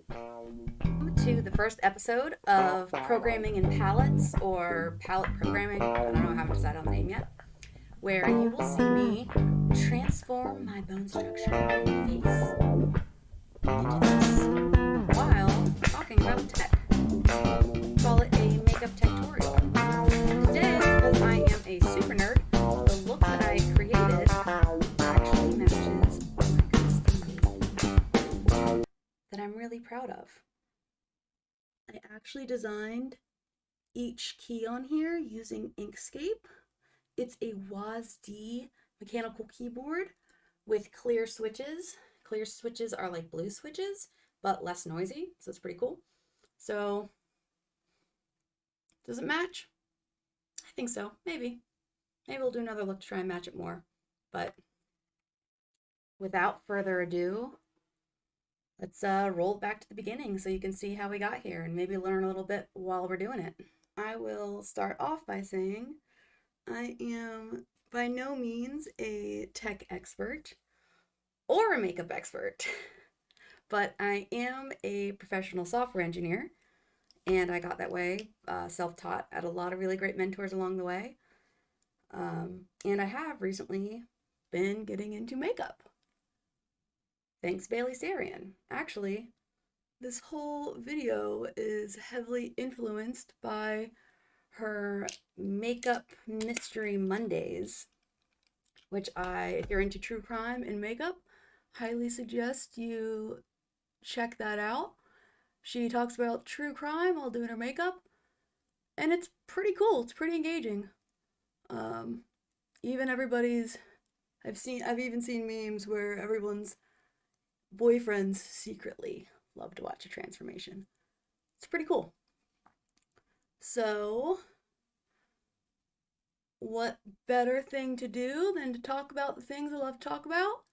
Welcome to the first episode of Programming in Palettes, or Palette Programming. I don't know, I haven't decided on the name yet. Where you will see me transform my bone structure and face into this while talking about tech. Call it a makeup tech-torial. Today, because I am a super nerd, the look that I created actually matches my custom that I'm really proud of. I actually designed each key on here using Inkscape. It's a WASD mechanical keyboard with clear switches. Clear switches are like blue switches, but less noisy, so it's pretty cool. So, does it match? I think so, maybe. Maybe we'll do another look to try and match it more. But without further ado, let's roll it back to the beginning so you can see how we got here and maybe learn a little bit while we're doing it. I will start off by saying I am by no means a tech expert or a makeup expert, but I am a professional software engineer, and I got that way self-taught at a lot of really great mentors along the way. And I have recently been getting into makeup. Thanks, Bailey Sarian. Actually, this whole video is heavily influenced by her Makeup Mystery Mondays, which if you're into true crime and makeup, highly suggest you check that out. She talks about true crime while doing her makeup, and it's pretty cool. It's pretty engaging. Even everybody's, I've even seen memes where everyone's boyfriends secretly love to watch a transformation. It's pretty cool. So, what better thing to do than to talk about the things I love to talk about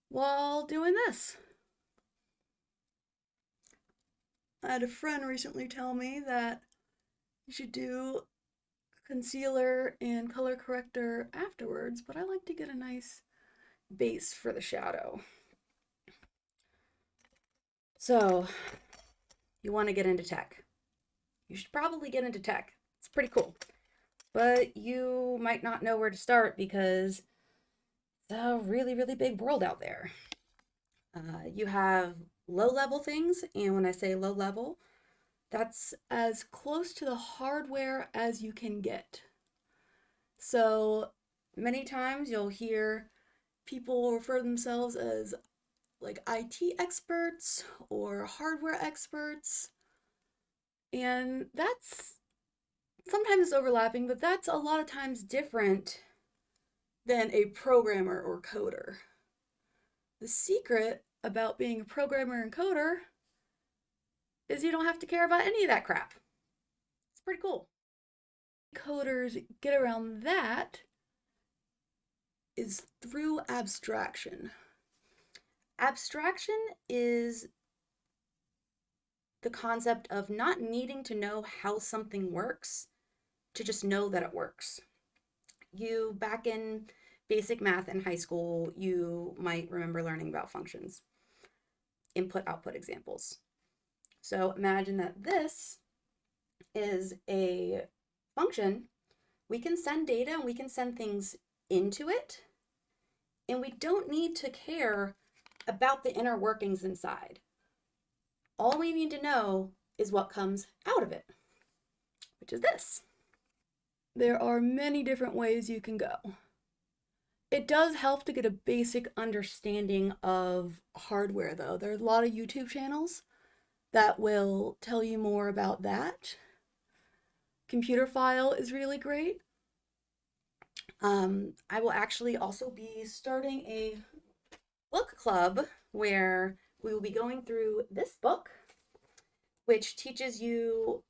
while doing this? I had a friend recently tell me that you should do concealer and color corrector afterwards, but I like to get a nice base for the shadow. So, you want to get into tech. You should probably get into tech. It's pretty cool. But you might not know where to start because it's a really, really big world out there. You have low-level things, and when I say low-level, that's as close to the hardware as you can get. So many times you'll hear people refer to themselves as like IT experts or hardware experts, and that's sometimes overlapping, but that's a lot of times different than a programmer or coder. The secret about being a programmer and coder is you don't have to care about any of that crap. It's pretty cool. Coders get around that is through abstraction. Abstraction is the concept of not needing to know how something works to just know that it works. You, back in basic math in high school, you might remember learning about functions, input-output examples. So imagine that this is a function. We can send data and we can send things into it, and we don't need to care about the inner workings inside. All we need to know is what comes out of it, which is this. There are many different ways you can go. It does help to get a basic understanding of hardware, though. There's a lot of YouTube channels that will tell you more about that. Computer File is really great. I will actually also be starting a book club where we will be going through this book, which teaches you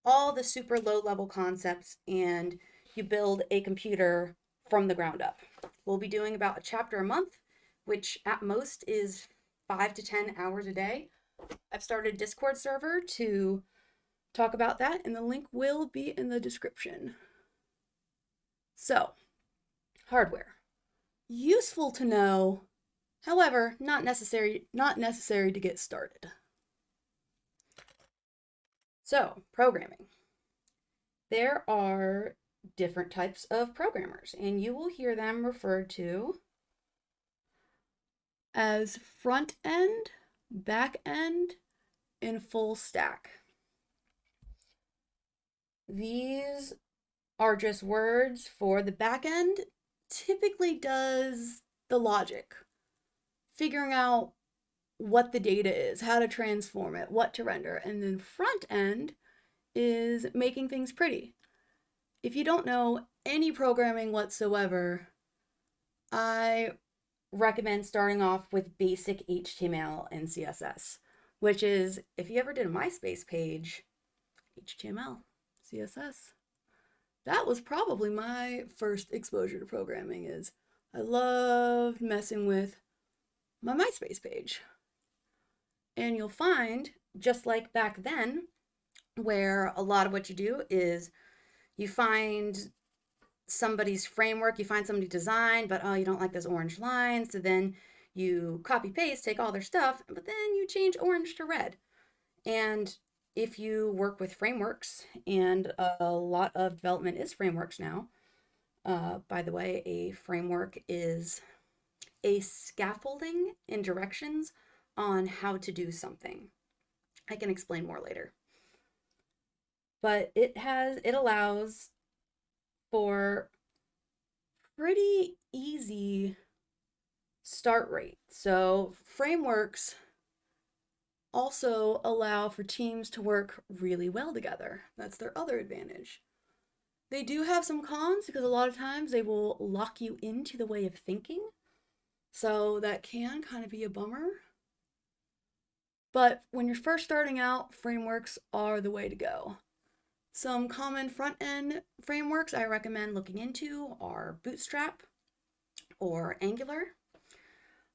all the super low-level concepts, and you build a computer from the ground up. We'll be doing about a chapter a month, which at most is 5 to 10 hours a day. I've started a Discord server to talk about that, and the link will be in the description. So, hardware. Useful to know However, not necessary to get started. So, programming. There are different types of programmers, and you will hear them referred to as front end, back end, and full stack. These are just words for the back end, typically does the logic, figuring out what the data is, how to transform it, what to render, and then front end is making things pretty. If you don't know any programming whatsoever, I recommend starting off with basic HTML and CSS, which is, if you ever did a MySpace page, HTML, CSS. That was probably my first exposure to programming. Is I loved messing with my MySpace page. And you'll find, just like back then, where a lot of what you do is you find somebody's framework, you find somebody's design, but oh, you don't like those orange lines, so then you copy paste, take all their stuff, but then you change orange to red. And if you work with frameworks, and a lot of development is frameworks now, by the way, a framework is a scaffolding and directions on how to do something. I can explain more later. But it allows for pretty easy start rate. So frameworks also allow for teams to work really well together. That's their other advantage. They do have some cons because a lot of times they will lock you into the way of thinking. So that can kind of be a bummer. But when you're first starting out, frameworks are the way to go. Some common front-end frameworks I recommend looking into are Bootstrap or Angular.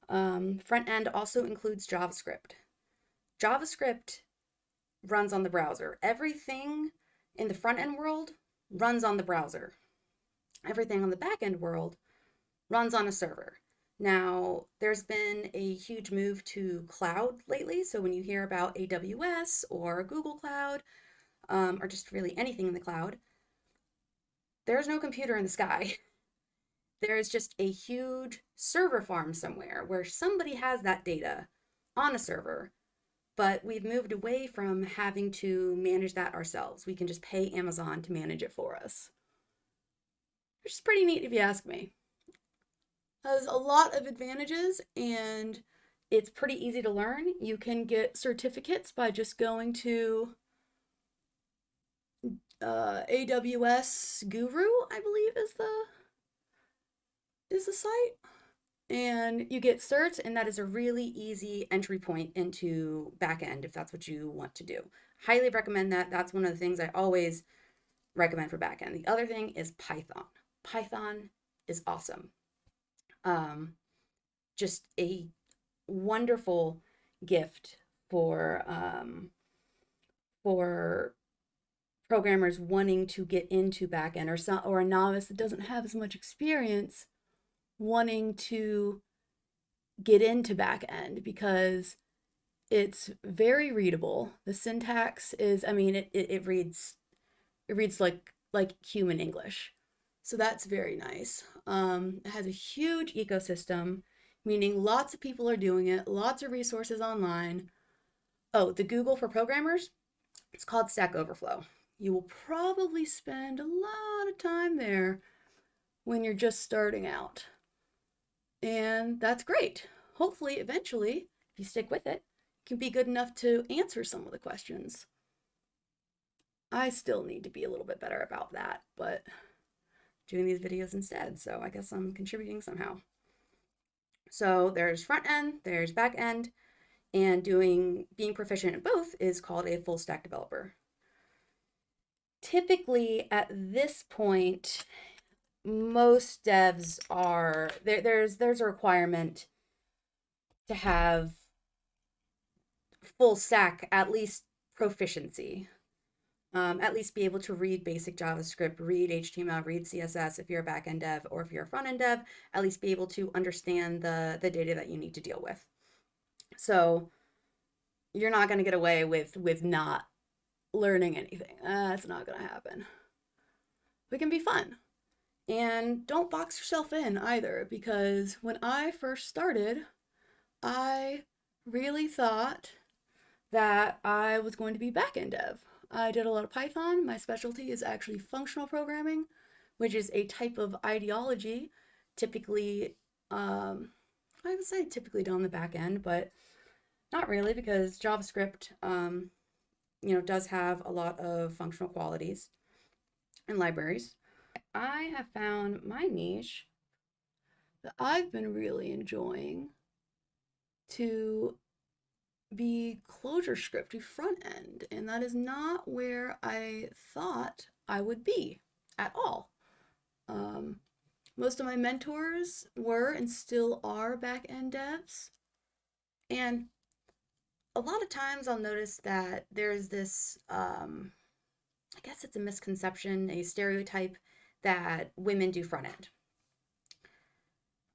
Front-end also includes JavaScript. JavaScript runs on the browser. Everything in the front-end world runs on the browser. Everything on the back-end world runs on a server. Now, there's been a huge move to cloud lately, so when you hear about AWS or Google Cloud, or just really anything in the cloud, there's no computer in the sky. There is just a huge server farm somewhere where somebody has that data on a server, but we've moved away from having to manage that ourselves. We can just pay Amazon to manage it for us, which is pretty neat if you ask me. Has a lot of advantages, and it's pretty easy to learn. You can get certificates by just going to AWS Guru, I believe is the site, and you get certs, and that is a really easy entry point into backend if that's what you want to do. Highly recommend that. That's one of the things I always recommend for backend. The other thing is Python. Python is awesome. Just a wonderful gift for programmers wanting to get into backend, or a novice that doesn't have as much experience wanting to get into backend, because it's very readable. The syntax is, I mean, it reads like human English. So that's very nice. It has a huge ecosystem, meaning lots of people are doing it, lots of resources online. Oh, the Google for programmers, it's called Stack Overflow. You will probably spend a lot of time there when you're just starting out. And that's great. Hopefully, eventually, if you stick with it, you can be good enough to answer some of the questions. I still need to be a little bit better about that, but doing these videos instead, so I guess I'm contributing somehow. So there's front end, there's back end, and being proficient in both is called a full stack developer. Typically at this point, most devs are there's a requirement to have full stack, at least proficiency. At least be able to read basic JavaScript, read HTML, read CSS if you're a backend dev, or if you're a front-end dev, at least be able to understand the data that you need to deal with. So you're not going to get away with not learning anything. That's not going to happen. It can be fun. And don't box yourself in either, because when I first started, I really thought that I was going to be backend dev. I did a lot of Python. My specialty is actually functional programming, which is a type of ideology, typically, I would say typically done on the back end, but not really, because JavaScript, does have a lot of functional qualities and libraries. I have found my niche that I've been really enjoying to be ClojureScript front end, and that is not where I thought I would be at all. Most of my mentors were and still are back-end devs, and a lot of times I'll notice that there's this, I guess it's a misconception, a stereotype that women do front end.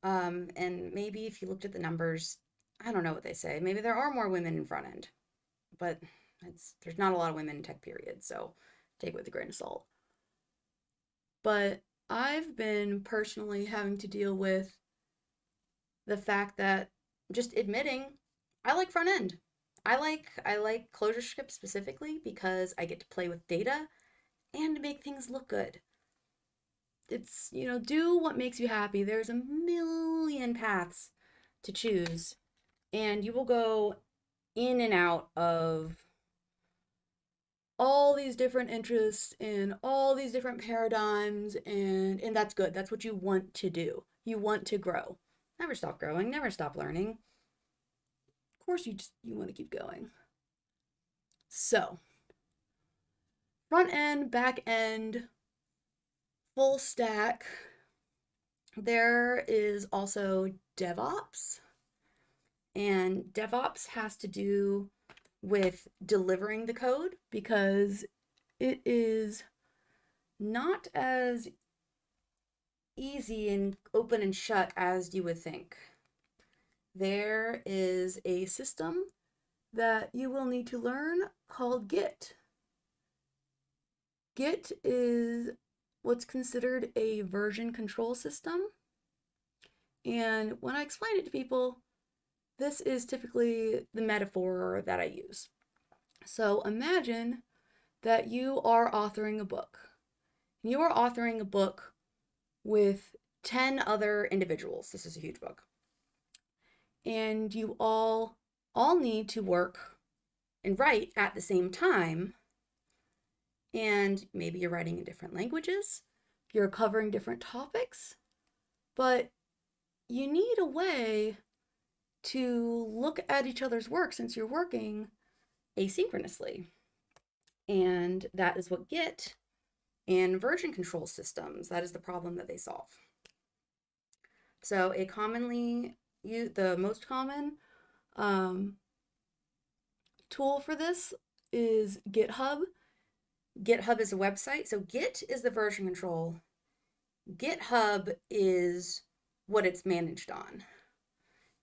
And maybe if you looked at the numbers, I don't know what they say. Maybe there are more women in front end, but there's not a lot of women in tech, period. So take it with a grain of salt. But I've been personally having to deal with the fact that just admitting I like front end. I like ClojureScript specifically because I get to play with data and make things look good. It's, do what makes you happy. There's a million paths to choose, and you will go in and out of all these different interests and all these different paradigms, and that's good. That's what you want to do. You want to grow. Never stop growing, never stop learning. Of course you want to keep going. So, front end, back end, full stack. There is also DevOps, and DevOps has to do with delivering the code because it is not as easy and open and shut as you would think. There is a system that you will need to learn called Git. Git is what's considered a version control system. And when I explain it to people, this is typically the metaphor that I use. So imagine that you are authoring a book. You are authoring a book with 10 other individuals. This is a huge book. And you all need to work and write at the same time. And maybe you're writing in different languages, you're covering different topics, but you need a way to look at each other's work since you're working asynchronously. And that is what Git and version control systems, that is the problem that they solve. So the most common tool for this is GitHub. GitHub is a website. So Git is the version control. GitHub is what it's managed on.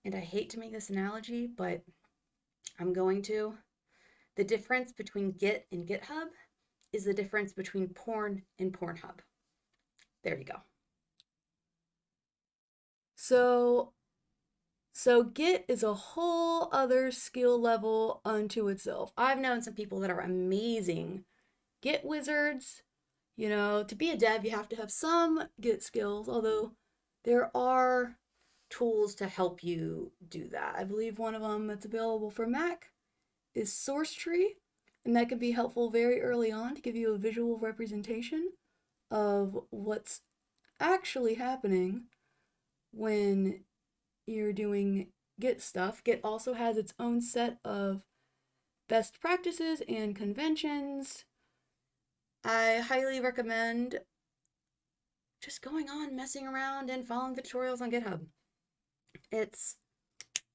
And I hate to make this analogy, but I'm going to. The difference between Git and GitHub is the difference between porn and Pornhub. There you go. So Git is a whole other skill level unto itself. I've known some people that are amazing Git wizards. To be a dev, you have to have some Git skills, although there are tools to help you do that. I believe one of them that's available for Mac is SourceTree, and that can be helpful very early on to give you a visual representation of what's actually happening when you're doing Git stuff. Git also has its own set of best practices and conventions. I highly recommend just going on, messing around, and following the tutorials on GitHub. It's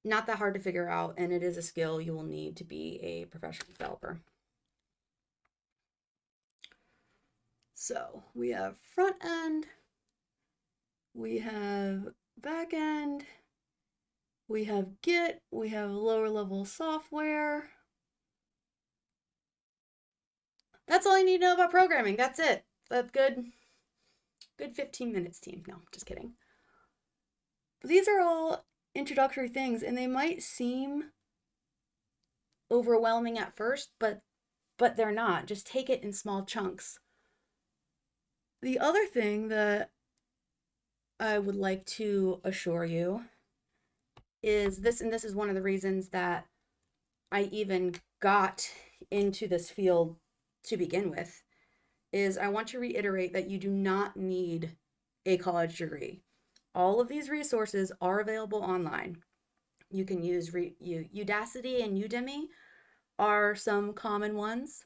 not that hard to figure out, and it is a skill you will need to be a professional developer. So we have front end, we have back end, we have Git, we have lower level software. That's all you need to know about programming. That's it. That's good. Good 15 minutes, team. No, just kidding. But these are all introductory things, and they might seem overwhelming at first, but they're not. Just take it in small chunks. The other thing that I would like to assure you is this, and this is one of the reasons that I even got into this field to begin with, is I want to reiterate that you do not need a college degree. All of these resources are available online. You can use Udacity and Udemy are some common ones.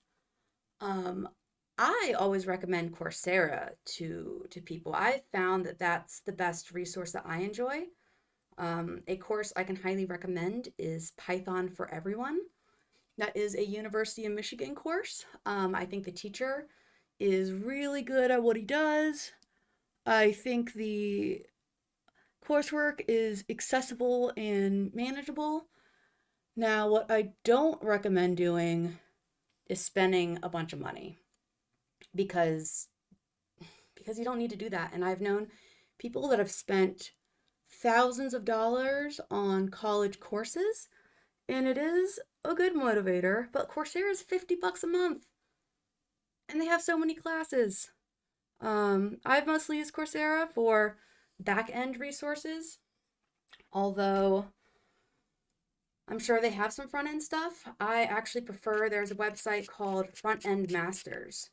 I always recommend Coursera to people. I found that that's the best resource that I enjoy. A course I can highly recommend is Python for Everyone. That is a University of Michigan course. I think the teacher is really good at what he does. I think the coursework is accessible and manageable. Now, what I don't recommend doing is spending a bunch of money because you don't need to do that. And I've known people that have spent thousands of dollars on college courses, and it is a good motivator, but Coursera is $50 a month and they have so many classes. I've mostly used Coursera for back-end resources, although I'm sure they have some front-end stuff. I actually prefer, there's a website called Front End Masters,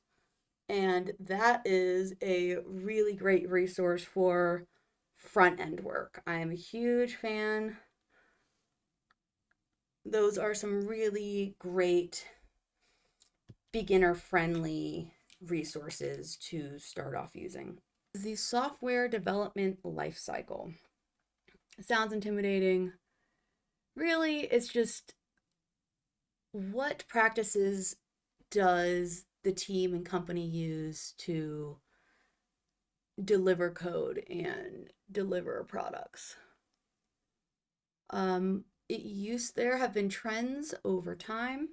and that is a really great resource for front-end work. I am a huge fan. Those are some really great beginner-friendly resources to start off using. The software development lifecycle. It sounds intimidating. Really, it's just what practices does the team and company use to deliver code and deliver products? There have been trends over time.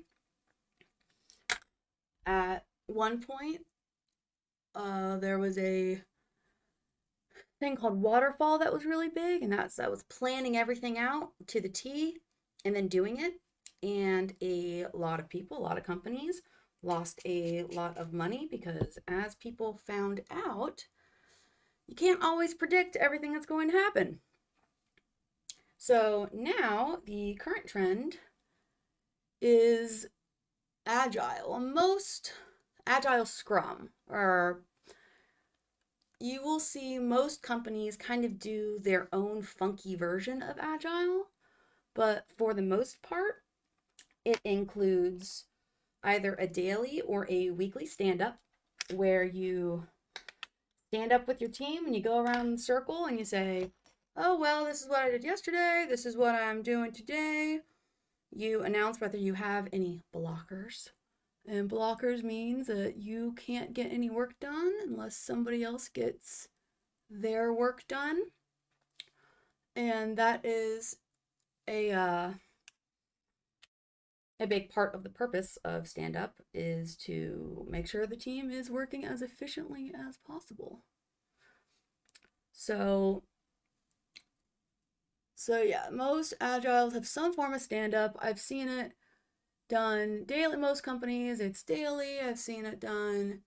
At one point, there was a thing called waterfall that was really big, and that was planning everything out to the T and then doing it. And a lot of people, a lot of companies lost a lot of money because as people found out, you can't always predict everything that's going to happen. So now the current trend is Agile. Most Agile Scrum, or you will see most companies kind of do their own funky version of Agile, but for the most part, it includes either a daily or a weekly stand-up where you stand up with your team and you go around in the circle and you say, oh, well, this is what I did yesterday. This is what I'm doing today. You announce whether you have any blockers. And blockers means that you can't get any work done unless somebody else gets their work done. And that is a big part of the purpose of stand-up is to make sure the team is working as efficiently as possible. So yeah, most Agiles have some form of stand-up. I've seen it done daily. Most companies, it's daily. I've seen it done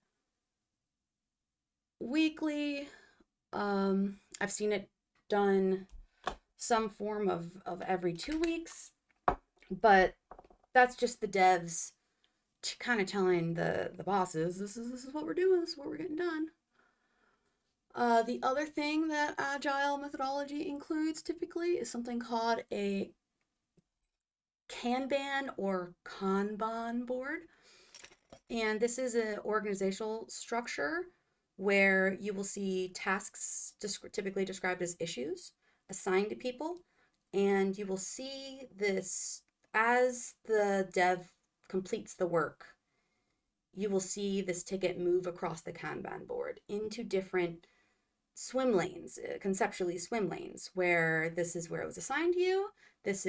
weekly. I've seen it done some form of every 2 weeks, but that's just the devs kind of telling the bosses, this is what we're doing, this is what we're getting done. The other thing that Agile methodology includes typically is something called a Kanban or Kanban board. And this is an organizational structure where you will see tasks typically described as issues assigned to people. And you will see this as the dev completes the work. you will see this ticket move across the Kanban board into different swim lanes, conceptually swim lanes, where this is where it was assigned to you. This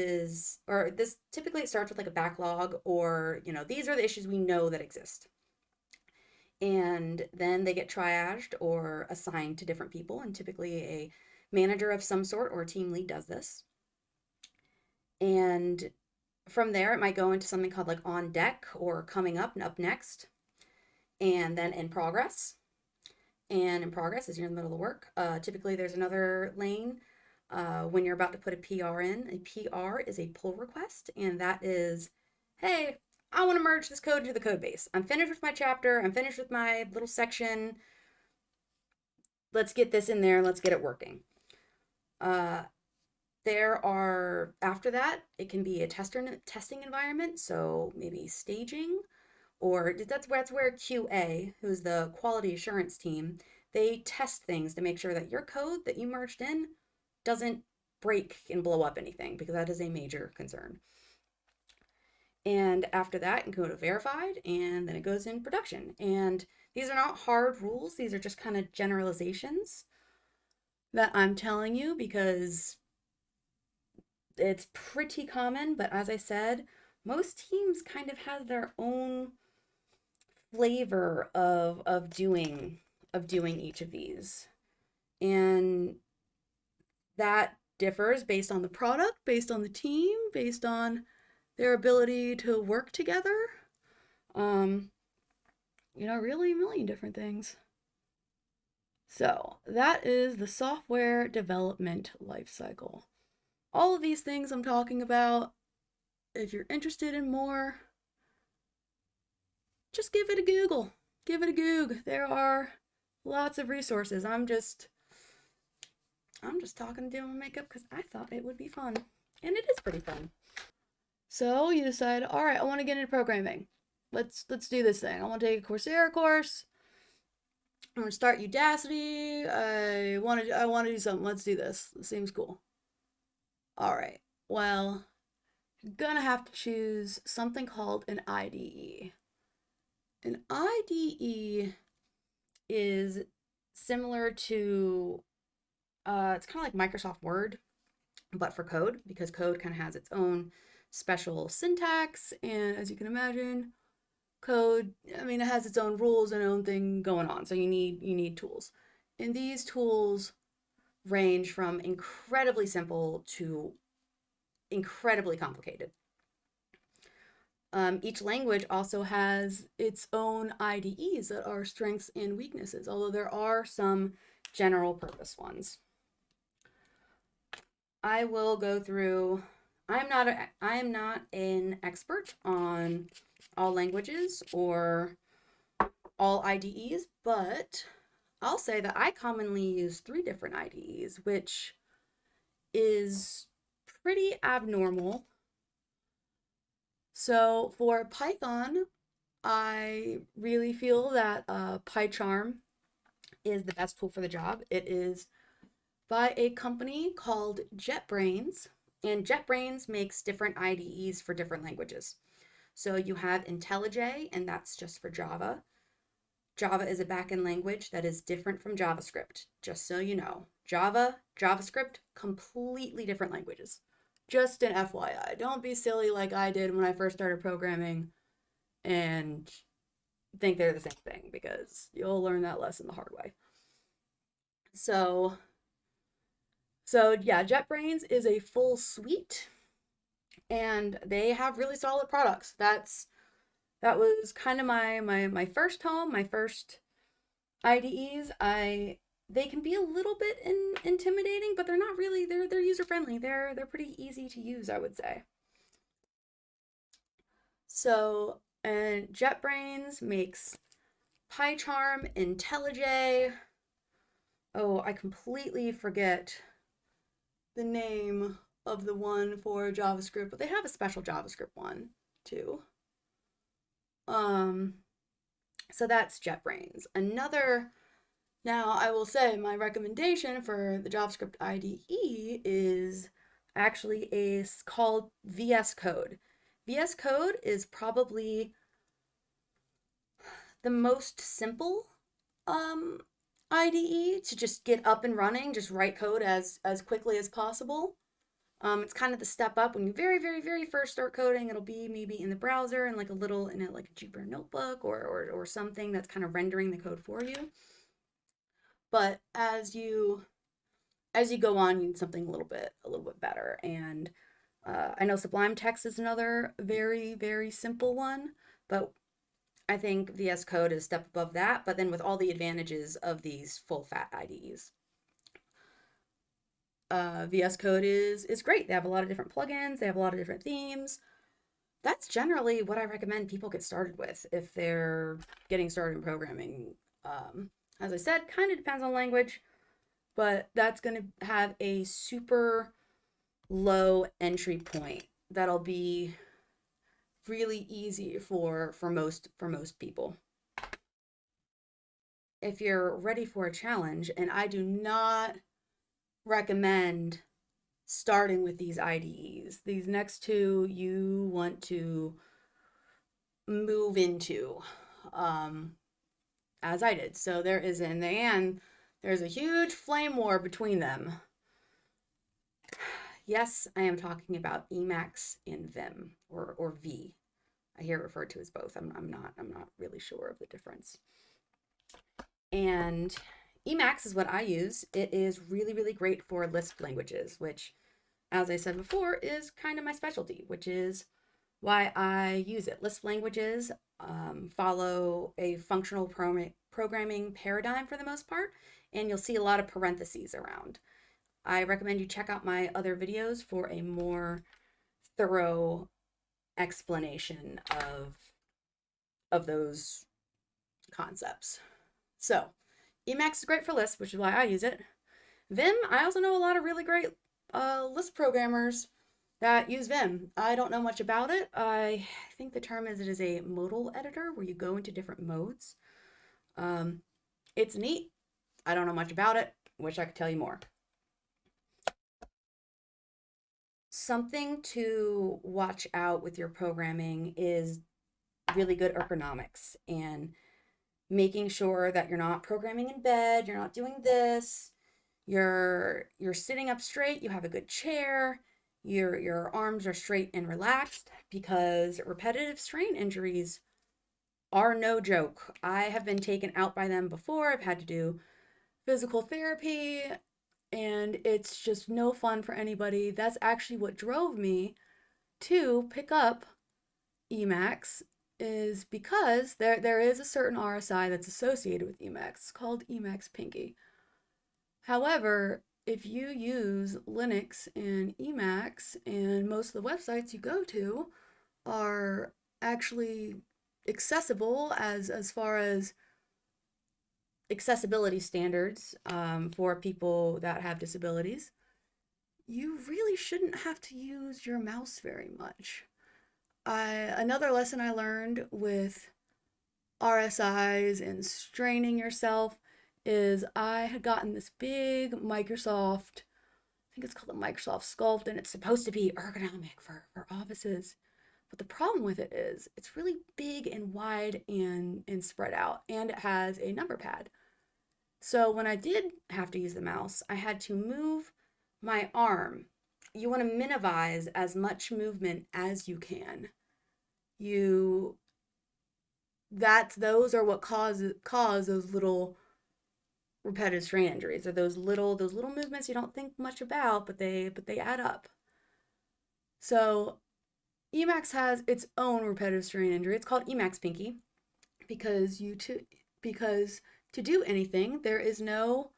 typically it starts with like a backlog, or, these are the issues we know that exist. And then they get triaged or assigned to different people, and typically a manager of some sort or a team lead does this. And from there, it might go into something called like on deck or coming up and up next, and then in progress. And in progress is you're in the middle of work. Typically, there's another lane when you're about to put a PR in. A PR is a pull request, and that is, hey, I want to merge this code into the code base. I'm finished with my chapter. I'm finished with my little section. Let's get this in there. Let's get it working. After that, it can be a testing environment, so maybe staging, or that's where QA, who's the quality assurance team, they test things to make sure that your code that you merged in doesn't break and blow up anything, because that is a major concern. And after that, you can go to verified, and then it goes in production. And these are not hard rules. These are just kind of generalizations that I'm telling you because it's pretty common. But as I said, most teams kind of have their own flavor of doing each of these. And that differs based on the product, based on the team, based on their ability to work together. Really a million different things. So that is the software development lifecycle. All of these things I'm talking about, if you're interested in more, just give it a Google. Give it a Goog. There are lots of resources. I'm just talking to do my makeup because I thought it would be fun. And it is pretty fun. So you decide, all right, I want to get into programming. Let's do this thing. I want to take a Coursera course. I'm gonna start Udacity. I want to do something. Let's do this. This seems cool. All right. Well, you're gonna have to choose something called an IDE. An IDE is similar to it's kind of like Microsoft Word, but for code, because code kind of has its own special syntax, and as you can imagine, code, it has its own rules and own thing going on, so you need tools. And these tools range from incredibly simple to incredibly complicated. Each language also has its own IDEs that are strengths and weaknesses, although there are some general purpose ones. I will go through. I am not an expert on all languages or all IDEs, but I'll say that I commonly use 3 different IDEs, which is pretty abnormal. So for Python, I really feel that Pycharm is the best tool for the job. It is by a company called JetBrains, and JetBrains makes different IDEs for different languages. So you have IntelliJ, and that's just for Java. Java is a backend language that is different from JavaScript, just so you know. Java, JavaScript, completely different languages. Just an FYI. Don't be silly like I did when I first started programming and think they're the same thing, because you'll learn that lesson the hard way. So yeah, JetBrains is a full suite, and they have really solid products. That was kind of my first home, my first IDEs. They can be a little bit intimidating, but they're not really. They're user friendly. They're pretty easy to use, I would say. So, and JetBrains makes Pycharm+Intellj. Oh, I completely forget the name of the one for JavaScript, but they have a special JavaScript one too. So that's JetBrains. Now I will say my recommendation for the JavaScript IDE is actually called VS Code. VS Code is probably the most simple IDE to just get up and running, just write code as quickly as possible. It's kind of the step up when you very first start coding. It'll be maybe in the browser and like a little in like a Jupyter notebook or something that's kind of rendering the code for you. But as you go on, you need something a little bit better. And I know Sublime Text is another very simple one, but I think VS Code is a step above that, but then with all the advantages of these full fat IDEs. VS Code is great. They have a lot of different plugins. They have a lot of different themes. That's generally what I recommend people get started with if they're getting started in programming. As I said, kind of depends on language, but that's going to have a super low entry point that'll be really easy for most people. If you're ready for a challenge, and I do not recommend starting with these IDEs. These next two you want to move into, as I did. So there is, in the end, there's a huge flame war between them. Yes, I am talking about Emacs and Vim, or V. I hear it referred to as both. I'm not really sure of the difference. And Emacs is what I use. It is really great for Lisp languages, which, as I said before, is kind of my specialty, which is why I use it. Lisp languages follow a functional programming paradigm for the most part, and you'll see a lot of parentheses around. I recommend you check out my other videos for a more thorough explanation of those concepts. So, Emacs is great for Lisp, which is why I use it. Vim, I also know a lot of really great Lisp programmers that use Vim. I don't know much about it. I think the term is it is a modal editor where you go into different modes. It's neat. I don't know much about it. Wish I could tell you more. Something to watch out with your programming is really good ergonomics and making sure that you're not programming in bed, you're not doing this, you're sitting up straight, you have a good chair, your arms are straight and relaxed, because repetitive strain injuries are no joke. I have been taken out by them before. I've had to do physical therapy, and it's just no fun for anybody. That's actually what drove me to pick up Emacs, is because there is a certain RSI that's associated with Emacs. It's called Emacs Pinky. However, if you use Linux and Emacs, and most of the websites you go to are actually accessible as far as accessibility standards for people that have disabilities, you really shouldn't have to use your mouse very much. Another lesson I learned with RSIs and straining yourself is I had gotten this big Microsoft, I think it's called the Microsoft Sculpt, and it's supposed to be ergonomic for offices. But the problem with it is it's really big and wide and spread out, and it has a number pad. So when I did have to use the mouse, I had to move my arm. You want to minimize as much movement as you can. Those are what cause those little repetitive strain injuries, or those little movements you don't think much about, but they add up. So Emacs has its own repetitive strain injury. It's called Emacs Pinky because to do anything there is no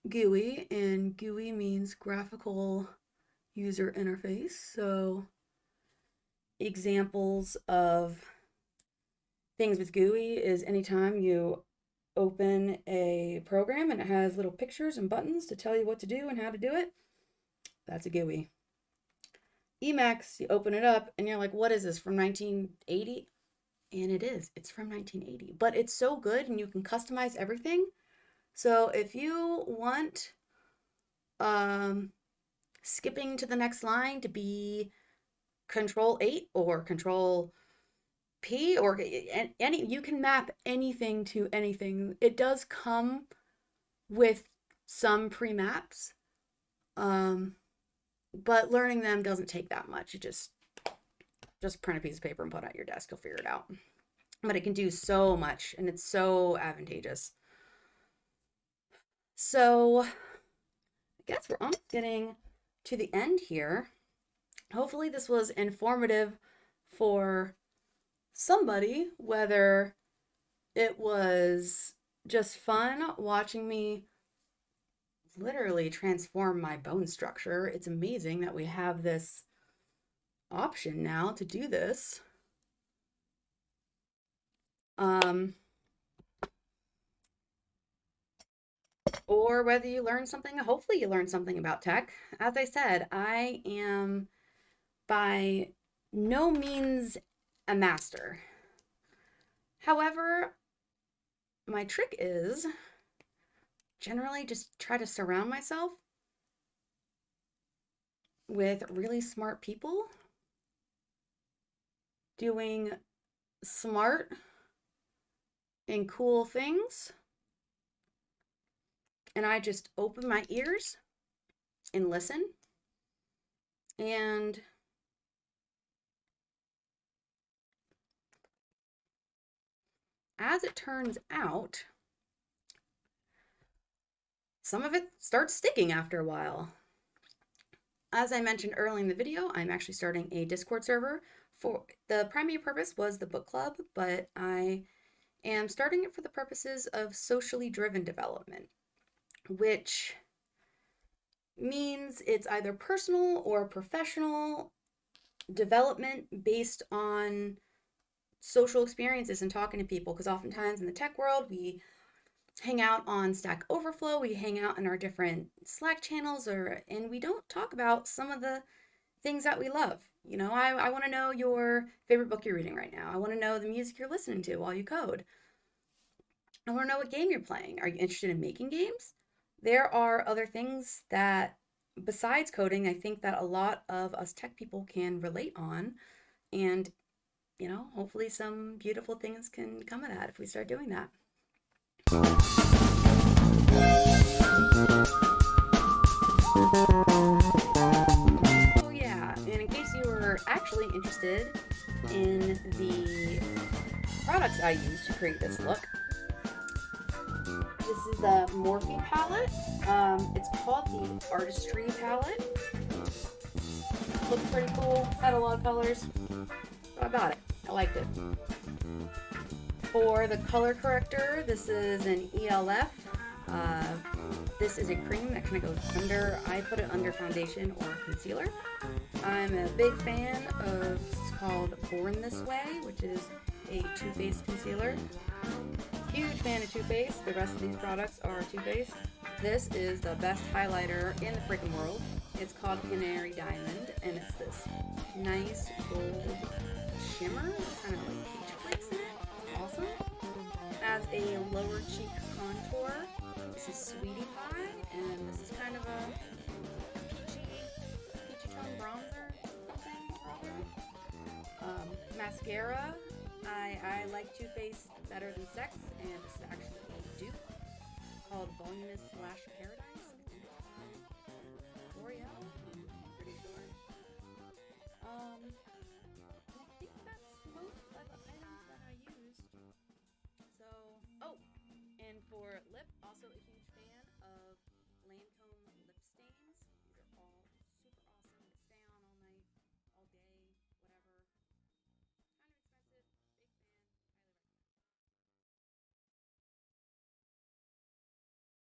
GUI, and GUI means graphical user interface. So examples of things with GUI is anytime you open a program and it has little pictures and buttons to tell you what to do and how to do it, that's a GUI. Emacs, you open it up and you're like, what is this, from 1980? And it is. It's from 1980. But it's so good and you can customize everything. So if you want skipping to the next line to be Control 8 or Control P or any, you can map anything to anything. It does come with some pre-maps, but learning them doesn't take that much. You just print a piece of paper and put it on your desk. You'll figure it out. But it can do so much, and it's so advantageous. So I guess we're almost getting to the end here. Hopefully this was informative for somebody, whether it was just fun watching me literally transform my bone structure. It's amazing that we have this option now to do this. Or whether you learn something, hopefully you learn something about tech. As I said, I am by no means a master. However, my trick is generally just try to surround myself with really smart people doing smart and cool things. And I just open my ears and listen. And as it turns out, some of it starts sticking after a while. As I mentioned early in the video, I'm actually starting a Discord server. For the primary purpose was the book club, but I am starting it for the purposes of socially driven development, which means it's either personal or professional development based on social experiences and talking to people, because oftentimes in the tech world we hang out on Stack Overflow, we hang out in our different Slack channels, and we don't talk about some of the things that we love. You know, I want to know your favorite book you're reading right now. I want to know the music you're listening to while you code. I want to know what game you're playing. Are you interested in making games? There are other things that, besides coding, I think that a lot of us tech people can relate on, and, you know, hopefully some beautiful things can come of that if we start doing that. Oh yeah, and in case you were actually interested in the products I use to create this look, this is the Morphe palette. It's called the Artistry palette. Looks pretty cool. Had a lot of colors. So I bought it. I liked it. For the color corrector, this is an ELF. This is a cream that kind of goes under. I put it under foundation or concealer. I'm a big fan of, it's called Born This Way, which is a Too Faced concealer. Huge fan of Too Faced. The rest of these products are Too Faced. This is the best highlighter in the freaking world. It's called Canary Diamond, and it's this nice gold shimmer, kind of like peach flakes in it. Awesome. As a lower cheek contour, this is Sweetie Pie, and this is kind of a peachy tone bronzer thing. Mascara. I like Too Faced better than Sex, and this is actually a dupe called Voluminous Lash Paradise.